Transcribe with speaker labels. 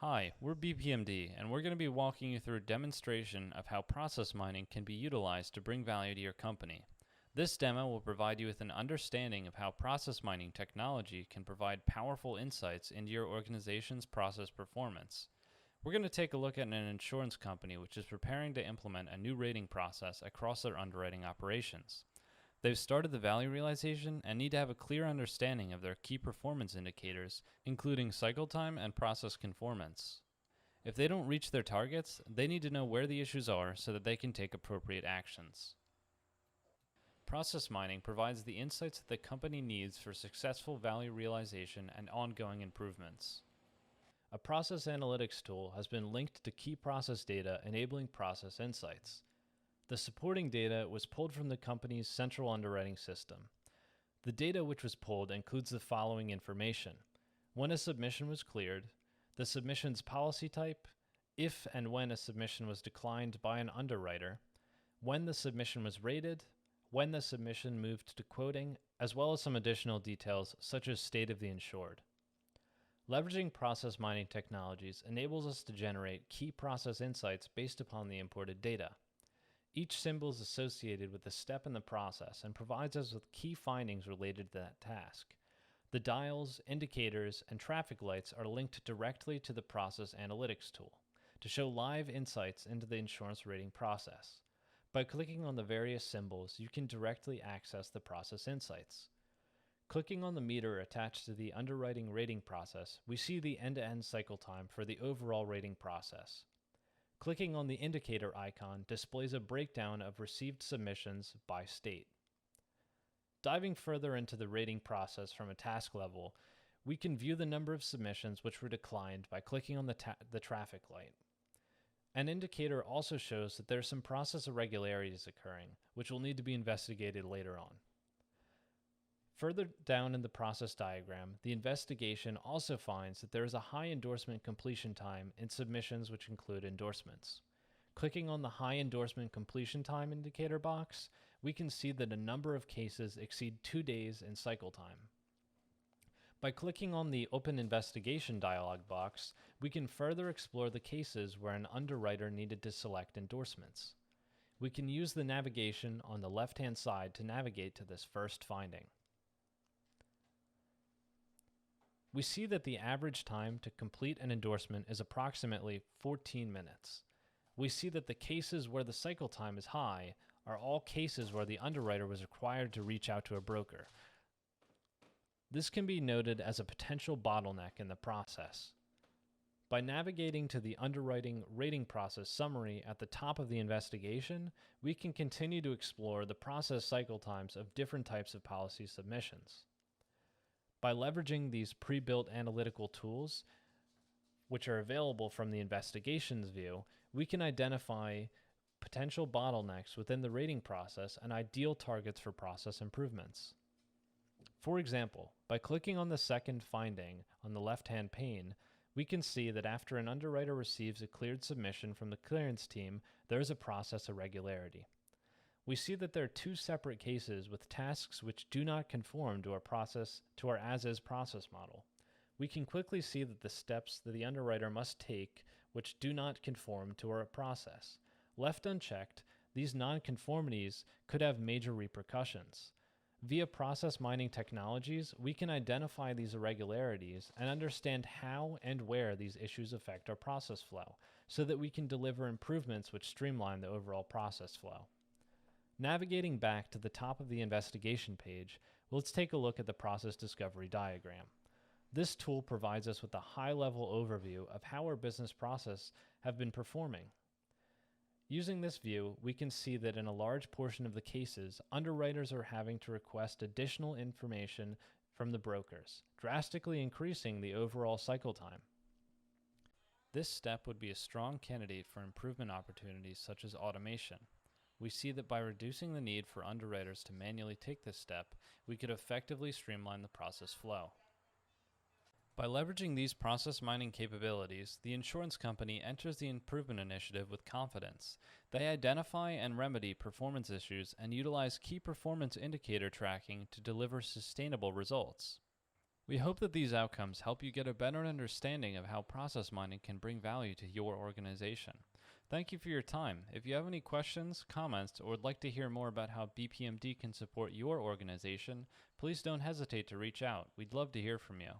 Speaker 1: Hi, we're BPMD, and we're going to be walking you through a demonstration of how process mining can be utilized to bring value to your company. This demo will provide you with an understanding of how process mining technology can provide powerful insights into your organization's process performance. We're going to take a look at an insurance company which is preparing to implement a new rating process across their underwriting operations. They've started the value realization and need to have a clear understanding of their key performance indicators, including cycle time and process conformance. If they don't reach their targets, they need to know where the issues are so that they can take appropriate actions. Process mining provides the insights that the company needs for successful value realization and ongoing improvements. A process analytics tool has been linked to key process data, enabling process insights. The supporting data was pulled from the company's central underwriting system. The data which was pulled includes the following information: when a submission was cleared, the submission's policy type, if and when a submission was declined by an underwriter, when the submission was rated, when the submission moved to quoting, as well as some additional details such as state of the insured. Leveraging process mining technologies enables us to generate key process insights based upon the imported data. Each symbol is associated with a step in the process and provides us with key findings related to that task. The dials, indicators, and traffic lights are linked directly to the process analytics tool to show live insights into the insurance rating process. By clicking on the various symbols, you can directly access the process insights. Clicking on the meter attached to the underwriting rating process, we see the end-to-end cycle time for the overall rating process. Clicking on the indicator icon displays a breakdown of received submissions by state. Diving further into the rating process from a task level, we can view the number of submissions which were declined by clicking on the traffic light. An indicator also shows that there are some process irregularities occurring, which will need to be investigated later on. Further down in the process diagram, the investigation also finds that there is a high endorsement completion time in submissions which include endorsements. Clicking on the high endorsement completion time indicator box, we can see that a number of cases exceed 2 days in cycle time. By clicking on the Open Investigation dialog box, we can further explore the cases where an underwriter needed to select endorsements. We can use the navigation on the left-hand side to navigate to this first finding. We see that the average time to complete an endorsement is approximately 14 minutes. We see that the cases where the cycle time is high are all cases where the underwriter was required to reach out to a broker. This can be noted as a potential bottleneck in the process. By navigating to the underwriting rating process summary at the top of the investigation, we can continue to explore the process cycle times of different types of policy submissions. By leveraging these pre-built analytical tools, which are available from the investigations view, we can identify potential bottlenecks within the rating process and ideal targets for process improvements. For example, by clicking on the second finding on the left-hand pane, we can see that after an underwriter receives a cleared submission from the clearance team, there is a process irregularity. We see that there are 2 separate cases with tasks which do not conform to our as-is process model. We can quickly see that the steps that the underwriter must take which do not conform to our process. Left unchecked, these nonconformities could have major repercussions. Via process mining technologies, we can identify these irregularities and understand how and where these issues affect our process flow, so that we can deliver improvements which streamline the overall process flow. Navigating back to the top of the investigation page, let's take a look at the process discovery diagram. This tool provides us with a high-level overview of how our business process have been performing. Using this view, we can see that in a large portion of the cases, underwriters are having to request additional information from the brokers, drastically increasing the overall cycle time. This step would be a strong candidate for improvement opportunities such as automation. We see that by reducing the need for underwriters to manually take this step, we could effectively streamline the process flow. By leveraging these process mining capabilities, the insurance company enters the improvement initiative with confidence. They identify and remedy performance issues and utilize key performance indicator tracking to deliver sustainable results. We hope that these outcomes help you get a better understanding of how process mining can bring value to your organization. Thank you for your time. If you have any questions, comments, or would like to hear more about how BPMD can support your organization, please don't hesitate to reach out. We'd love to hear from you.